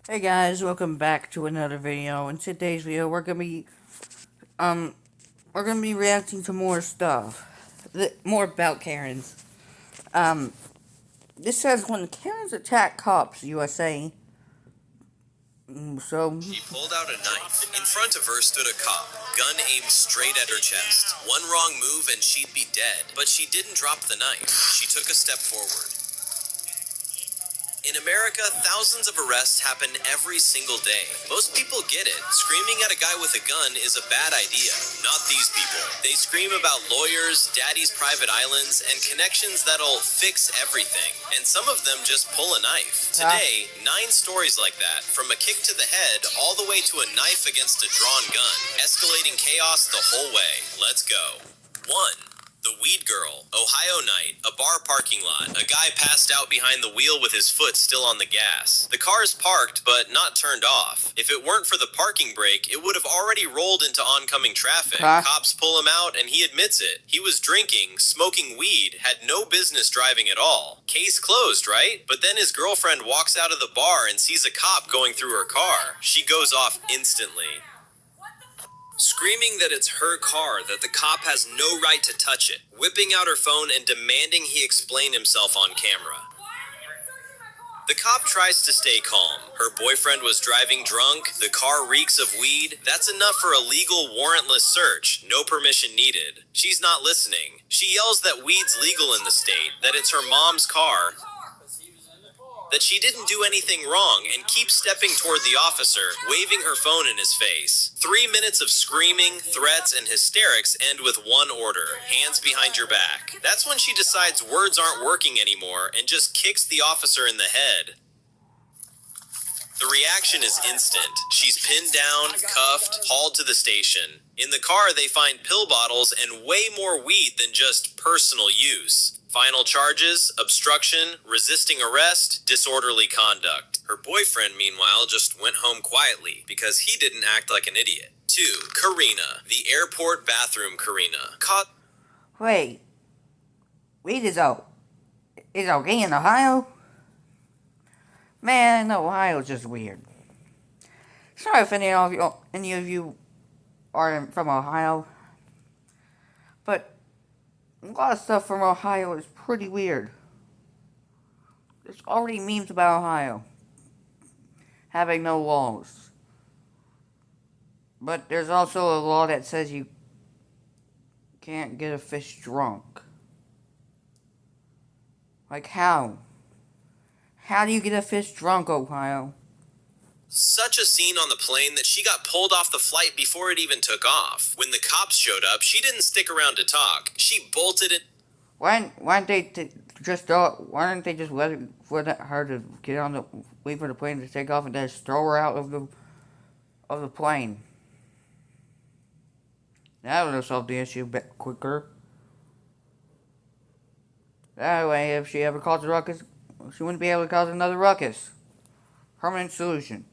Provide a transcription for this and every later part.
Hey guys, welcome back to another video. In today's video, um we're gonna be reacting to more stuff, more about Karens. Um, this says when Karens attack cops, USA. She pulled out a knife. In front of her stood a cop, gun aimed straight at her chest. One wrong move and she'd be dead. But she didn't drop the knife. She took a step forward. In America, thousands of arrests happen every single day. Most people get it. Screaming at a guy with a gun is a bad idea. Not these people. They scream about lawyers, daddy's private islands, and connections that'll fix everything. And some of them just pull a knife. Today, 9 stories like that, from a kick to the head all the way to a knife against a drawn gun, escalating chaos the whole way. Let's go. 1. The Weed Girl, Ohio night, a bar parking lot. A guy passed out behind the wheel with his foot still on the gas. The car's parked, but not turned off. If it weren't for the parking brake, it would have already rolled into oncoming traffic. Cops pull him out, and he admits it. He was drinking, smoking weed, had no business driving at all. Case closed, right? But then his girlfriend walks out of the bar and sees a cop going through her car. She goes off instantly, screaming that it's her car, that the cop has no right to touch it, whipping out her phone and demanding he explain himself on camera. The cop tries to stay calm. Her boyfriend was driving drunk, the car reeks of weed. That's enough for a legal warrantless search, no permission needed. She's not listening. She yells that weed's legal in the state, that it's her mom's car, that she didn't do anything wrong, and keeps stepping toward the officer, waving her phone in his face. 3 minutes of screaming, threats, and hysterics end with one order: hands behind your back. That's when she decides words aren't working anymore and just kicks the officer in the head. The reaction is instant. She's pinned down, cuffed, hauled to the station. In the car, they find pill bottles and way more weed than just personal use. Final charges: obstruction, resisting arrest, disorderly conduct. Her boyfriend, meanwhile, just went home quietly because he didn't act like an idiot. 2. Karina, the airport bathroom Karina. Wait, weed is okay in Ohio? Man, Ohio's just weird. Sorry if any of you are from Ohio, but a lot of stuff from Ohio is pretty weird. There's already memes about Ohio having no laws. But there's also a law that says you can't get a fish drunk. Like how? How do you get a fish drunk, Ohio? Such a scene on the plane that she got pulled off the flight before it even took off. When the cops showed up, she didn't stick around to talk. She bolted it. Why didn't they just let her to get on the wait for the plane to take off and then just throw her out of the plane? That would have solved the issue a bit quicker. That way, if she ever caused a ruckus, she wouldn't be able to cause another ruckus. Permanent solution.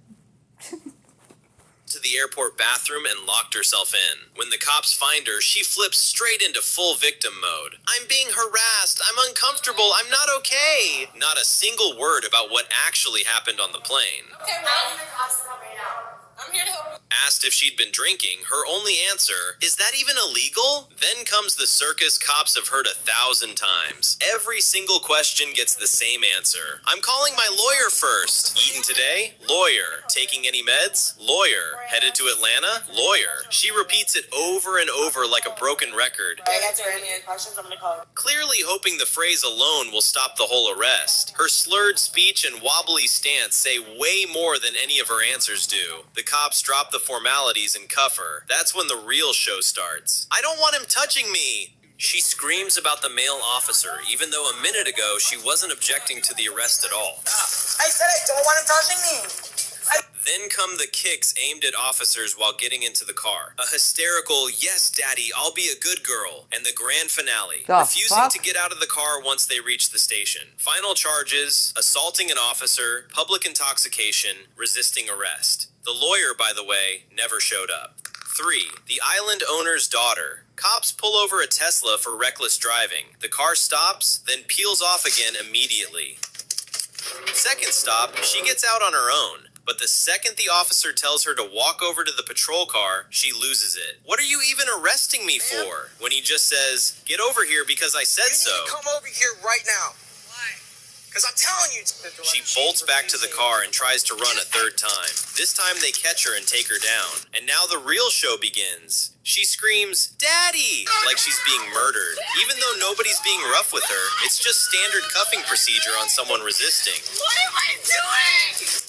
To the airport bathroom and locked herself in. When the cops find her, she flips straight into full victim mode. I'm being harassed. I'm uncomfortable. I'm not okay. Not a single word about what actually happened on the plane. Okay, well, I'm here to help you. Asked if she'd been drinking, her only answer, is that even illegal? Then comes the circus cops have heard 1,000 times. Every single question gets the same answer. I'm calling my lawyer first. Eaten today? Lawyer. Taking any meds? Lawyer. Headed to Atlanta? Lawyer. She repeats it over and over like a broken record. If I answer any questions, I'm gonna call you. Clearly hoping the phrase alone will stop the whole arrest. Her slurred speech and wobbly stance say way more than any of her answers do. The cops drop the formalities and cuff her. That's when the real show starts. I don't want him touching me! She screams about the male officer, even though a minute ago she wasn't objecting to the arrest at all. I said I don't want him touching me! Then come the kicks aimed at officers while getting into the car. A hysterical, yes, daddy, I'll be a good girl. And the grand finale, refusing to get out of the car once they reach the station. Final charges: assaulting an officer, public intoxication, resisting arrest. The lawyer, by the way, never showed up. 3. The island owner's daughter. Cops pull over a Tesla for reckless driving. The car stops, then peels off again immediately. Second stop, she gets out on her own. But the second the officer tells her to walk over to the patrol car, she loses it. What are you even arresting me for? When he just says, get over here because I said so. You need to come over here right now. Because I'm telling you. She bolts back to the car and tries to run a third time. This time they catch her and take her down. And now the real show begins. She screams, "Daddy!" like she's being murdered. Even though nobody's being rough with her, it's just standard cuffing procedure on someone resisting. What am I doing?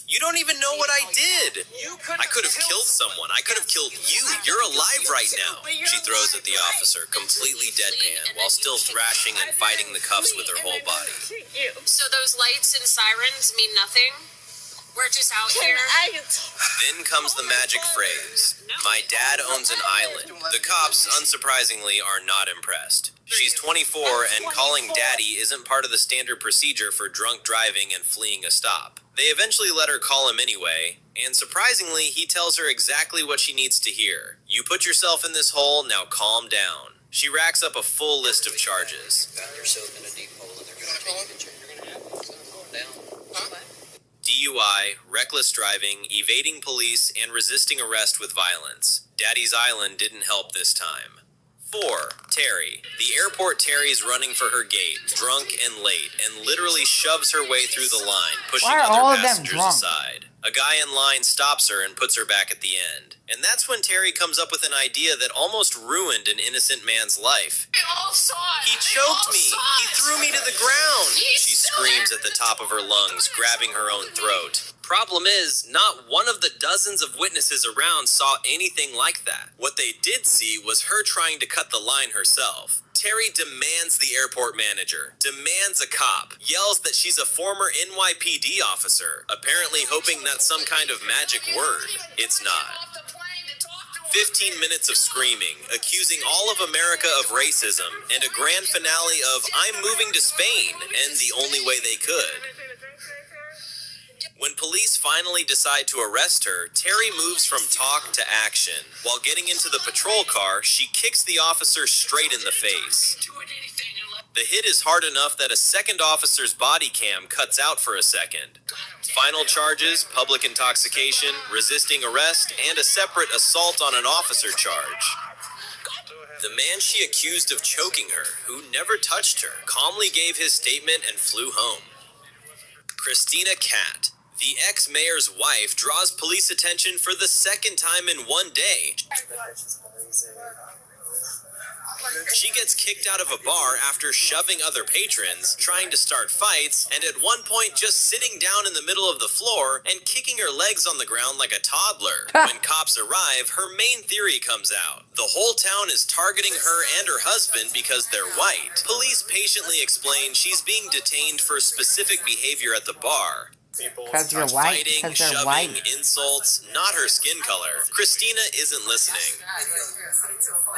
You don't even know what I did. I could have killed someone. I could have killed you. You're alive right now. She throws at the officer, completely deadpan, while still thrashing and fighting the cuffs with her whole body. So those lights and sirens mean nothing? We're just out here. Then comes the magic phrase, "My dad owns an island." The cops, unsurprisingly, are not impressed. She's 24, and calling daddy isn't part of the standard procedure for drunk driving and fleeing a stop. They eventually let her call him anyway, and surprisingly, he tells her exactly what she needs to hear. You put yourself in this hole, now calm down. She racks up a full list of charges. DUI, reckless driving, evading police, and resisting arrest with violence. Daddy's Island didn't help this time. 4. Terry. The airport Terry's running for her gate, drunk and late, and literally shoves her way through the line, pushing Why are all other of them passengers drunk? aside. A guy in line stops her and puts her back at the end. And that's when Terry comes up with an idea that almost ruined an innocent man's life. They all saw it. He choked me! He threw me to the ground! She screams at the top of her lungs, grabbing her own throat. Problem is, not one of the dozens of witnesses around saw anything like that. What they did see was her trying to cut the line herself. Terry demands the airport manager, demands a cop, yells that she's a former NYPD officer, apparently hoping that's some kind of magic word. It's not. 15 minutes of screaming, accusing all of America of racism, and a grand finale of "I'm moving to Spain," and the only way they could. When police finally decide to arrest her, Terry moves from talk to action. While getting into the patrol car, she kicks the officer straight in the face. The hit is hard enough that a second officer's body cam cuts out for a second. Final charges, public intoxication, resisting arrest, and a separate assault on an officer charge. The man she accused of choking her, who never touched her, calmly gave his statement and flew home. Christina Catt, the ex-mayor's wife, draws police attention for the second time in one day. She gets kicked out of a bar after shoving other patrons, trying to start fights, and at one point just sitting down in the middle of the floor and kicking her legs on the ground like a toddler. When cops arrive, her main theory comes out. The whole town is targeting her and her husband because they're white. Police patiently explain she's being detained for specific behavior at the bar. Because you're white. Fighting, Because they're shoving, white. insults, not her skin color. Christina isn't listening.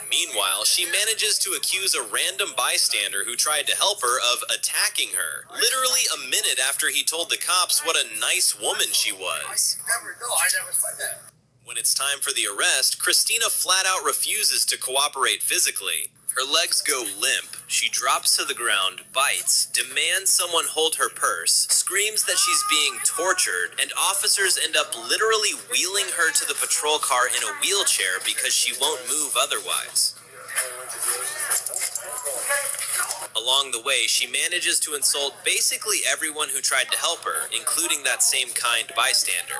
Meanwhile, she manages to accuse a random bystander who tried to help her of attacking her, literally a minute after he told the cops what a nice woman she was. I never said that. When it's time for the arrest, Christina flat out refuses to cooperate physically. Her legs go limp. She drops to the ground, bites, demands someone hold her purse, screams that she's being tortured, and officers end up literally wheeling her to the patrol car in a wheelchair because she won't move otherwise. Along the way, she manages to insult basically everyone who tried to help her, including that same kind bystander.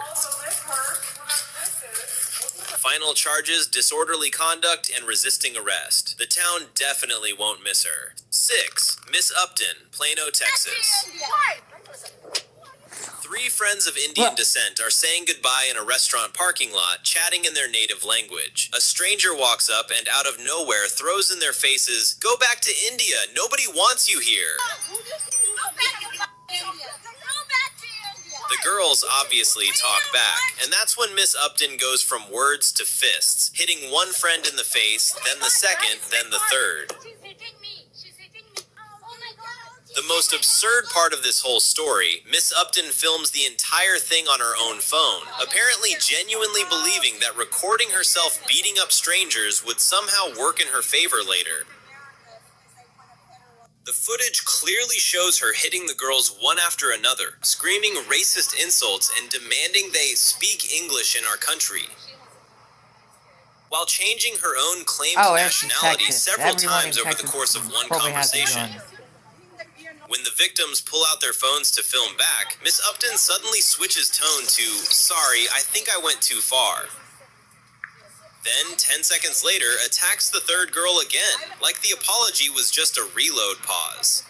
Final charges, disorderly conduct, and resisting arrest. The town definitely won't miss her. 6. Miss Upton, Plano, Texas. 3 friends of Indian descent are saying goodbye in a restaurant parking lot, chatting in their native language. A stranger walks up and out of nowhere throws in their faces, "Go back to India, nobody wants you here." The girls obviously talk back, and that's when Miss Upton goes from words to fists, hitting one friend in the face, then the second, then the third. The most absurd part of this whole story, Miss Upton films the entire thing on her own phone, apparently genuinely believing that recording herself beating up strangers would somehow work in her favor later. The footage clearly shows her hitting the girls one after another, screaming racist insults and demanding they speak English in our country, while changing her own claimed and she's nationality Texas. several Everyone times in over the Texas course of one probably has a conversation. gun. When the victims pull out their phones to film back, Miss Upton suddenly switches tone to, "Sorry, I think I went too far." Then, 10 seconds later, attacks the third girl again, like the apology was just a reload pause.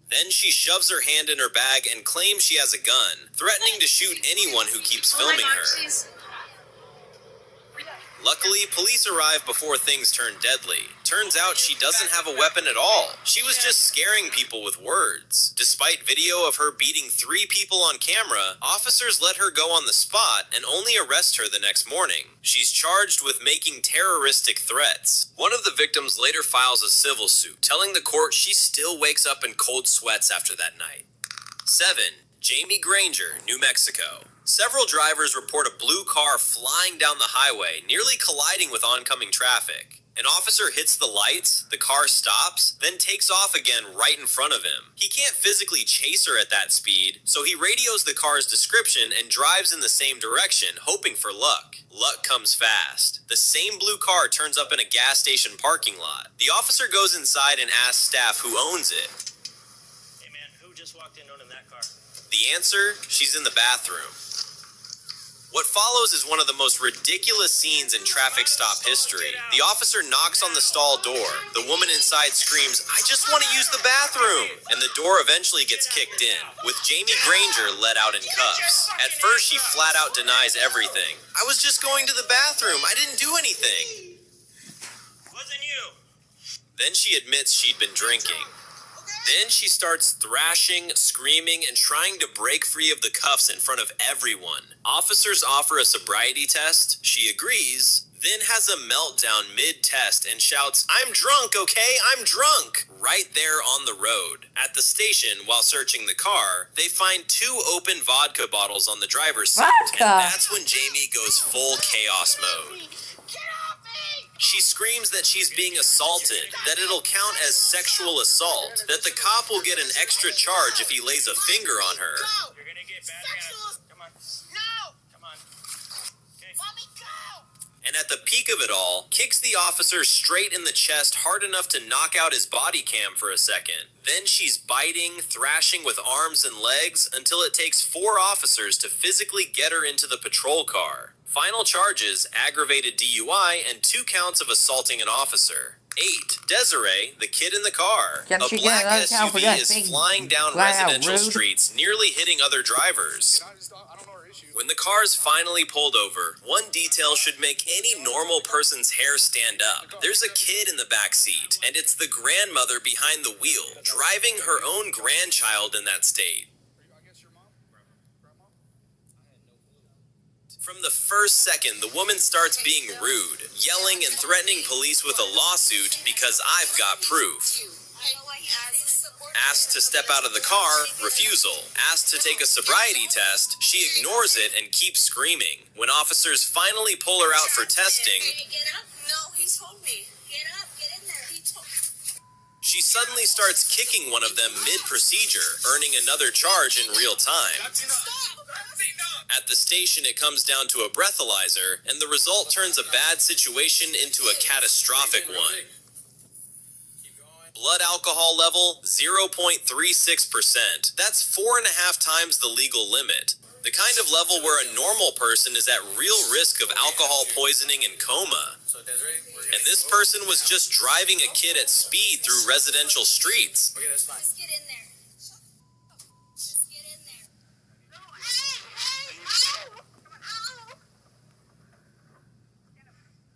Then she shoves her hand in her bag and claims she has a gun, threatening to shoot anyone who keeps filming her. Luckily, police arrive before things turn deadly. Turns out she doesn't have a weapon at all. She was just scaring people with words. Despite video of her beating 3 people on camera, officers let her go on the spot and only arrest her the next morning. She's charged with making terroristic threats. One of the victims later files a civil suit, telling the court she still wakes up in cold sweats after that night. 7. Jamie Granger, New Mexico. Several drivers report a blue car flying down the highway, nearly colliding with oncoming traffic. An officer hits the lights, the car stops, then takes off again right in front of him. He can't physically chase her at that speed, so he radios the car's description and drives in the same direction, hoping for luck. Luck comes fast. The same blue car turns up in a gas station parking lot. The officer goes inside and asks staff who owns it. Hey man, who just walked in owning that car? The answer? She's in the bathroom. What follows is one of the most ridiculous scenes in traffic stop history. The officer knocks on the stall door. The woman inside screams, "I just want to use the bathroom!" And the door eventually gets kicked in, with Jamie Granger let out in cuffs. At first, she flat out denies everything. "I was just going to the bathroom. I didn't do anything." Wasn't you. Then she admits she'd been drinking. Then she starts thrashing, screaming, and trying to break free of the cuffs in front of everyone. Officers offer a sobriety test. She agrees, then has a meltdown mid-test and shouts, "I'm drunk, okay? I'm drunk!" right there on the road. At the station, while searching the car, they find 2 open vodka bottles on the driver's seat. Vodka! And that's when Jamie goes full chaos mode. She screams that she's being assaulted, that it'll count as sexual assault, that the cop will get an extra charge if he lays a finger on her. You're gonna get bad. Come on. No! Come on. Okay. Mommy, go! And at the peak of it all, kicks the officer straight in the chest hard enough to knock out his body cam for a second. Then she's biting, thrashing with arms and legs until it takes 4 officers to physically get her into the patrol car. Final charges, aggravated DUI, and 2 counts of assaulting an officer. 8. Desiree, the kid in the car. Can A she get black another count for SUV that is big flying down flat out residential rude? streets, nearly hitting other drivers. I don't know her issue. When the car's finally pulled over, one detail should make any normal person's hair stand up. There's a kid in the back seat, and it's the grandmother behind the wheel, driving her own grandchild in that state. I guess your mom? Grandma? From the first second, the woman starts being rude, yelling and threatening police with a lawsuit because I've got proof. Asked to step out of the car, refusal. Asked to take a sobriety test, she ignores it and keeps screaming. When officers finally pull her out for testing, Get up? No, he told me. Get up, get in there. He told she suddenly starts kicking one of them mid-procedure, earning another charge in real time. That's enough. That's enough. At the station, it comes down to a breathalyzer, and the result turns a bad situation into a catastrophic one. Blood alcohol level, 0.36%. That's 4.5 times the legal limit. The kind of level where a normal person is at real risk of alcohol poisoning and coma. And this person was just driving a kid at speed through residential streets. Okay, that's fine. Just get in there. Just get in there.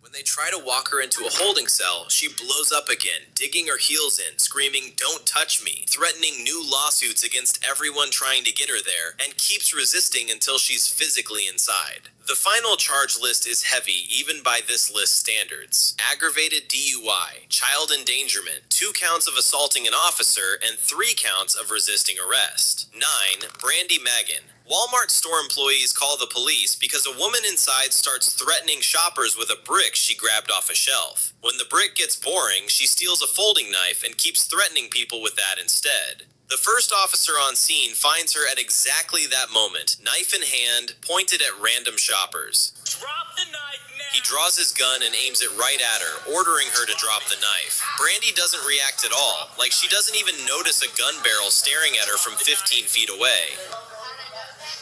When they try to walk her into a holding cell, she blows up again, digging her heels in, screaming, "Don't touch me," threatening new lawsuits against everyone trying to get her there, and keeps resisting until she's physically inside. The final charge list is heavy, even by this list standards. Aggravated DUI, child endangerment, 2 counts of assaulting an officer, and 3 counts of resisting arrest. 9. Brandy Magan, Walmart store employees call the police because a woman inside starts threatening shoppers with a brick she grabbed off a shelf. When the brick gets boring, she steals a folding knife and keeps threatening people with that instead. The first officer on scene finds her at exactly that moment, knife in hand, pointed at random shoppers. Drop the knife now. He draws his gun and aims it right at her, ordering her to drop the knife. Brandy doesn't react at all, like she doesn't even notice a gun barrel staring at her from 15 feet away.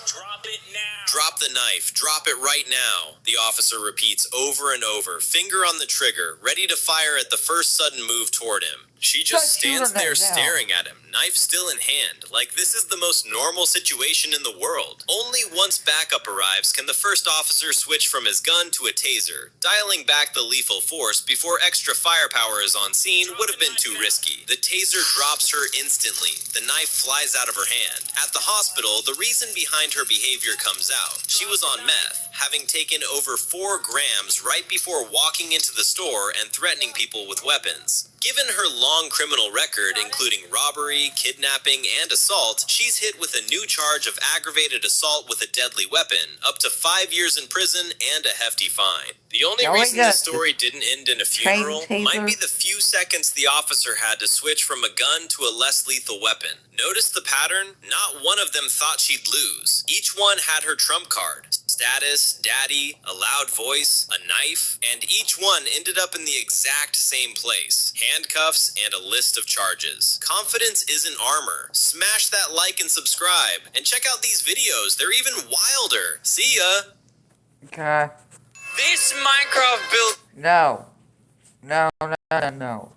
Drop it now. Drop the knife. Drop it right now, the officer repeats over and over, finger on the trigger, ready to fire at the first sudden move toward him. She just stands there staring at him, knife still in hand, like this is the most normal situation in the world. Only once backup arrives can the first officer switch from his gun to a taser. Dialing back the lethal force before extra firepower is on scene would have been too risky. The taser drops her instantly. The knife flies out of her hand. At the hospital, the reason behind her behavior comes out. She was on meth, having taken over 4 grams right before walking into the store and threatening people with weapons. Given her long criminal record, including robbery, kidnapping, and assault, she's hit with a new charge of aggravated assault with a deadly weapon, up to 5 years in prison and a hefty fine. The only reason the story didn't end in a funeral might be the few seconds the officer had to switch from a gun to a less lethal weapon. Notice the pattern? Not one of them thought she'd lose. Each one had her trump card. Status, daddy, a loud voice, a knife, and each one ended up in the exact same place. Handcuffs and a list of charges. Confidence isn't armor. Smash that like and subscribe. And check out these videos. They're even wilder. See ya! Okay. This Minecraft build. No. No, no, no, no.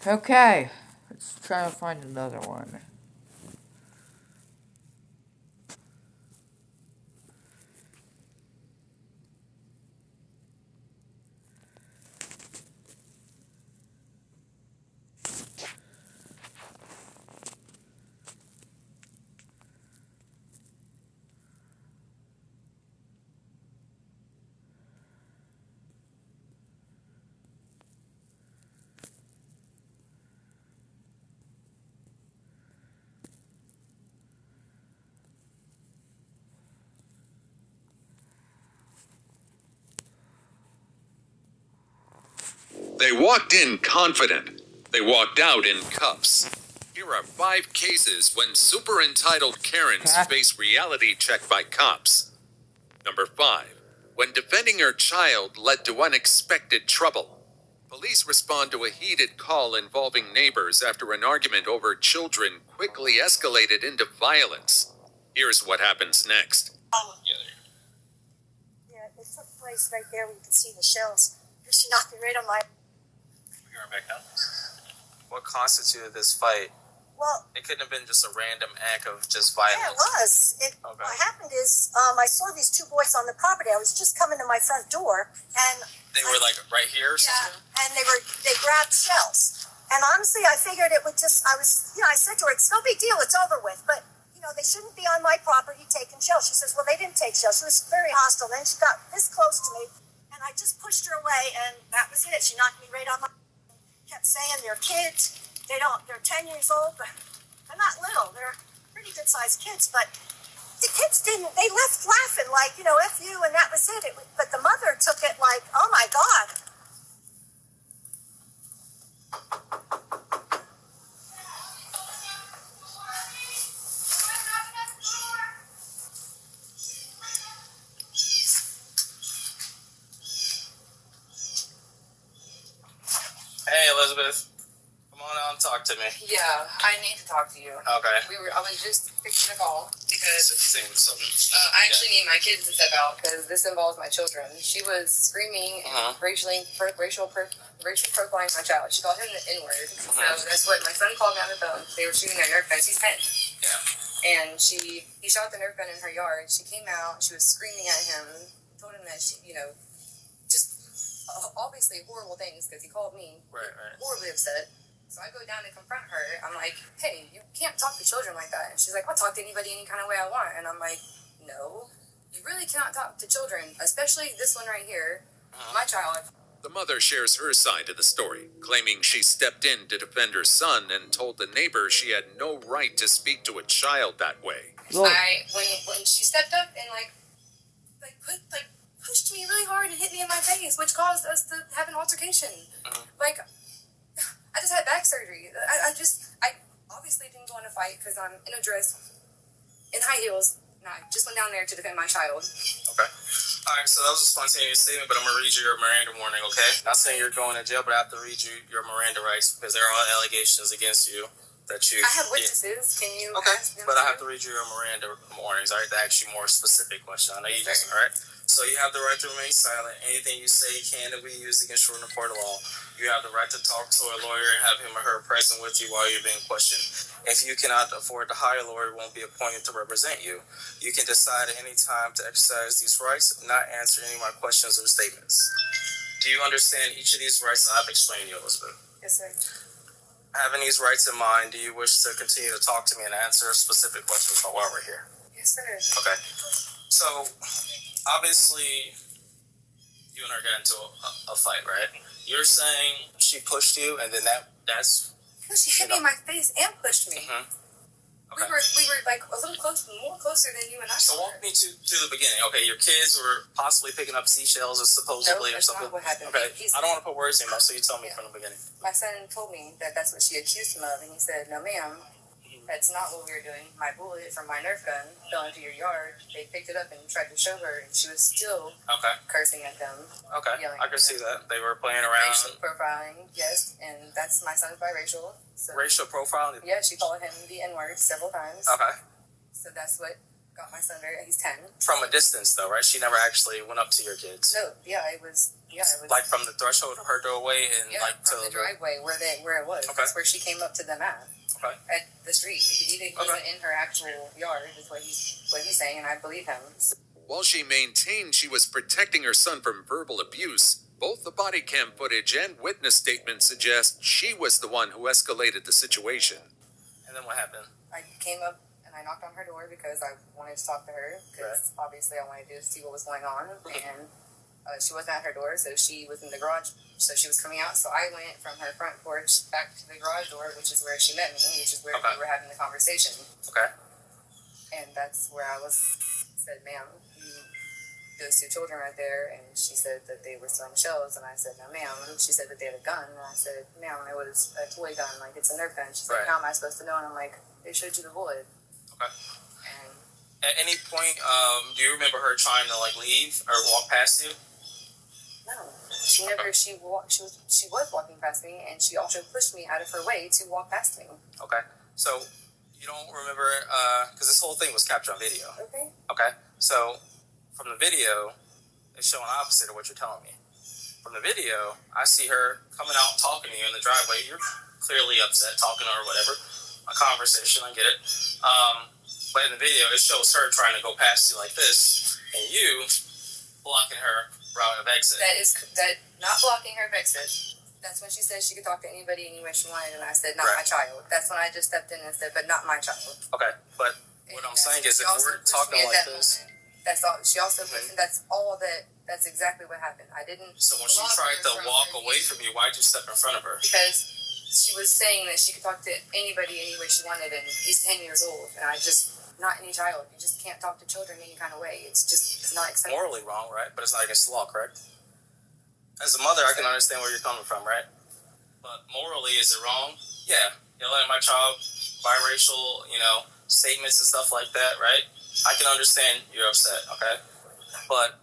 Okay. Let's try to find another one. They walked in confident. They walked out in cuffs. Here are 5 cases when super entitled Karens face reality check by cops. Number 5. When defending her child led to unexpected trouble. Police respond to a heated call involving neighbors after an argument over children quickly escalated into violence. Here's what happens next. Yeah, it took place right there where you can see the shells. She knocked me right on my... You were back down? What constituted this fight? Well... It couldn't have been just a random act of just violence. Yeah, it was. What happened is, I saw these 2 boys on the property. I was just coming to my front door, and... They were like right here or something? Yeah, and they grabbed shells. And honestly, I figured it would just... I said to her, it's no big deal, it's over with, but... they shouldn't be on my property taking shells. She says, well, they didn't take shells. She was very hostile. Then she got this close to me, and I just pushed her away, and that was it. She knocked me right on my... Kept saying they're kids. They're 10 years old, but they're not little. They're pretty good-sized kids, but the kids didn't... They left laughing like, F you, and that was it. But the mother took it like, oh, my God. Hey, Elizabeth. Come on out and talk to me. Yeah, I need to talk to you. Okay. I was just fixing a call because Saying something. I actually need my kids to step out because this involves my children. She was screaming and racial profiling my child. She called him the N-word. So that's what my son called me on the phone. They were shooting their Nerf guns. He's 10. Yeah. And he shot the Nerf gun in her yard. She came out. She was screaming at him. Told him that she, just obviously horrible things because he called me horribly upset. So I go down to confront her. I'm like, hey, you can't talk to children like that. And she's like, I'll talk to anybody any kind of way I want. And I'm like, no, you really cannot talk to children, especially this one right here, my child. The mother shares her side of the story, claiming she stepped in to defend her son and told the neighbor she had no right to speak to a child that way. Look. When she stepped up and pushed me really hard and hit me in my face, which caused us to have an altercation. Like, I just had back surgery. I obviously didn't go in a fight because I'm in a dress, in high heels, and I just went down there to defend my child. Okay. All right, so that was a spontaneous statement, but I'm going to read you your Miranda warning, okay? Not saying you're going to jail, but I have to read you your Miranda rights because there are allegations against you that you... I have witnesses. Can you ask them? But I have to read you your Miranda warnings. I have to ask you more specific questions. I know you just... All right? So you have the right to remain silent. Anything you say can be used against you in a court of law. You have the right to talk to a lawyer and have him or her present with you while you're being questioned. If you cannot afford to hire a lawyer, won't be appointed to represent you. You can decide at any time to exercise these rights, not answer any of my questions or statements. Do you understand each of these rights I've explained to you, Elizabeth? Yes, sir. Having these rights in mind, do you wish to continue to talk to me and answer specific questions while we're here? Yes, sir. Okay. So, obviously, you and her got into a fight, right? You're saying she pushed you, and then that's... No, she hit me in my face and pushed me. Okay. We were like a little more closer than you and I. So walk me to the beginning. Okay, your kids were possibly picking up seashells or supposedly no, or something. Not what happened. Okay, I don't want to put words in your mouth, so you tell me from the beginning. My son told me that that's what she accused him of, and he said, "No, ma'am, that's not what we were doing. My bullet from my Nerf gun fell into your yard. They picked it up and tried to show her, and she was still cursing at them. Okay, I can see that. They were playing around. Racial profiling, yes, and that's my son's biracial. So, racial profiling? Yeah, she called him the N-word several times. Okay. So that's what got my son there. He's 10. From a distance, though, right? She never actually went up to your kids? No, it was... Like from the threshold of her doorway and from the driveway where it was. Okay. That's where she came up to them at. Okay. At the street. He wasn't in her actual yard, is what he's saying, and I believe him. While she maintained she was protecting her son from verbal abuse, both the body cam footage and witness statements suggest she was the one who escalated the situation. And then what happened? I came up and I knocked on her door because I wanted to talk to her, because obviously I wanted to see what was going on, and she wasn't at her door, so she was in the garage, so she was coming out, so I went from her front porch back to the garage door, which is where she met me, which is where we were having the conversation. Okay. And that's where I said, "Ma'am, those two children right there," and she said that they were throwing shells, and I said, "No, ma'am." And she said that they had a gun, and I said, "Ma'am, it was a toy gun, like it's a Nerf gun." She's like, "How am I supposed to know?" And I'm like, "They showed you the bullet." Okay. And at any point, do you remember her trying to leave or walk past you? No, she never. She was walking past me, and she also pushed me out of her way to walk past me. Okay, so you don't remember because this whole thing was captured on video. Okay. Okay, so from the video, it's showing opposite of what you're telling me. From the video, I see her coming out talking to you in the driveway. You're clearly upset, talking to her, whatever. A conversation, I get it. But in the video, it shows her trying to go past you like this, and you blocking her route of exit. That not blocking her exit. That's when she said she could talk to anybody any way she wanted, and I said, "Not my child." That's when I just stepped in and said, "But not my child." Okay, but what I'm saying is, if we're talking like this, that's all. She also, that's all that. That's exactly what happened. I didn't. So when she tried to walk away from you, why'd you step in front of her? Because she was saying that she could talk to anybody any way she wanted, and he's 10 years old, and I just. Not any child. You just can't talk to children any kind of way. It's not acceptable. Morally wrong, right? But it's not against the law, correct? As a mother, I can understand where you're coming from, right? But morally, is it wrong? Yeah. Yelling at my child, biracial, statements and stuff like that, right? I can understand you're upset, okay? But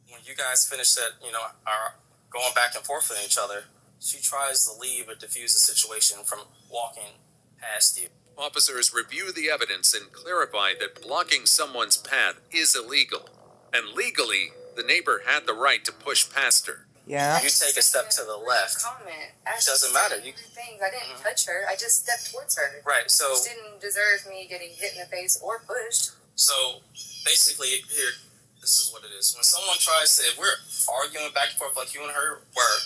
when you guys finish that, are going back and forth with each other, she tries to leave or diffuse the situation from walking past you. Officers review the evidence and clarify that blocking someone's path is illegal. And legally, the neighbor had the right to push past her. Yeah. You take a step to the left. It doesn't matter. I didn't touch her. I just stepped towards her. Right, so... She didn't deserve me getting hit in the face or pushed. So, basically, here, this is what it is. When someone tries to... If we're arguing back and forth like you and her were,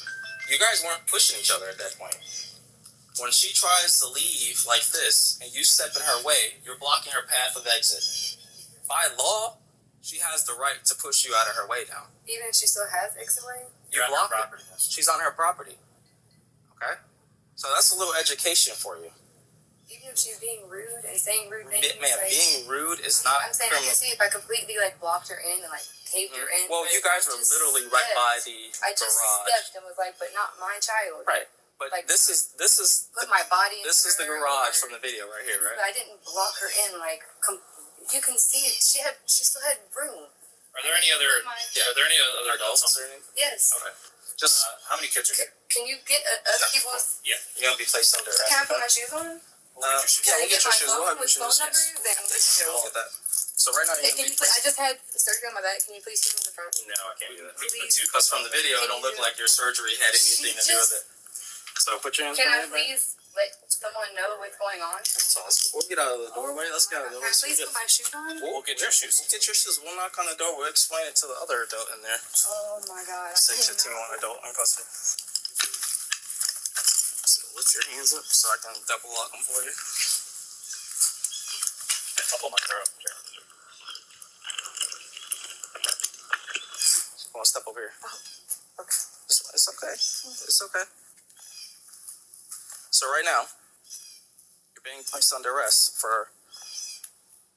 you guys weren't pushing each other at that point. When she tries to leave like this, and you step in her way, you're blocking her path of exit. By law, she has the right to push you out of her way now. Even if she still has XOA? You blocked her. She's on her property. Okay? So that's a little education for you. Even if she's being rude and saying rude things. Man, like, being rude is not I'm saying criminal. I can see if I completely like blocked her in and like caved her in. Well, you guys were literally right by the I just garage. stepped and was like, but not my child. Right. But like, this is put my body. This is the garage from the video right here, right? But I didn't block her in. Like you can see it. She still had room. Are there any other? Are there any other adults? Yes. Okay. Just how many kids are there? Can you get other people's? Yeah. You're gonna be placed under arrest. Can I put my shoes on? Yeah, we'll get your shoes. We'll have your phone shoes. numbers and Yeah, we'll get that. So right now you're can gonna you be please, I placed. just had surgery on my back. Can you please sit in the front? No, I can't do that. Please. Because from the video, it don't look like your surgery had anything to do with it. So put your hands Can I behind your back. please let someone know what's going on? That's awesome. We'll get out of the doorway. Let's get out of the Can I doorway. please put my shoes on? We'll get your shoes. We'll get your shoes. We'll knock on the door. We'll explain it to the other adult in there. Oh my god. 651 adult in custody. So lift your hands up so I can double lock them for you. I'll pull my car up. I want to step over here. Okay. It's okay. It's okay. So right now, you're being placed under arrest for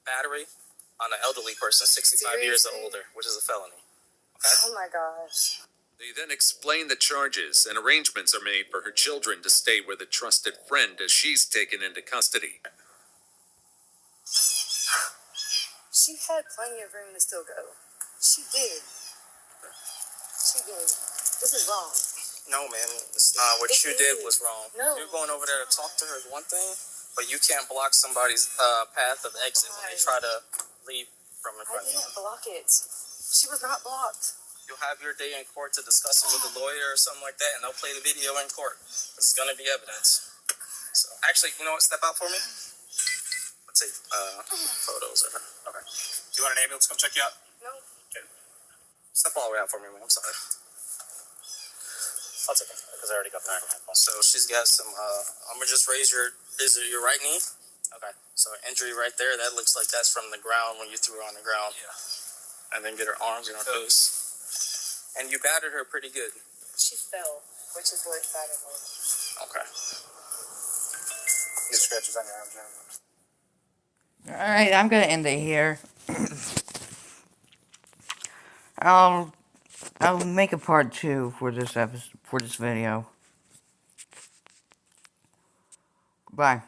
battery on an elderly person, 65 years or older, which is a felony. Okay? Oh my gosh. They then explain the charges, and arrangements are made for her children to stay with a trusted friend as she's taken into custody. She had plenty of room to still go. She did. She did. This is wrong. No, man, it's not. What you did was wrong. No. You're going over there to talk to her is one thing, but you can't block somebody's path of exit when they try to leave from in I front of you. didn't block it. She was not blocked. You'll have your day in court to discuss it with a lawyer or something like that, and they'll play the video in court. It's going to be evidence. So, actually, you know what? Step out for me. Let's take photos of her. Okay. Do you want an ambulance to come check you out? No. Step all the way out for me, man. I'm sorry. That's okay, because I already got the 911 call. So she's got some. I'm gonna just raise your. Is it your right knee? Okay. So an injury right there. That looks like that's from the ground when you threw her on the ground. Yeah. And then get her arms and her face. And you battered her pretty good. She fell, which is what excited me. Okay. Get scratches on your arms, John. Alright, I'm gonna end it here. I'll make a part 2 for this episode, for this video. Bye.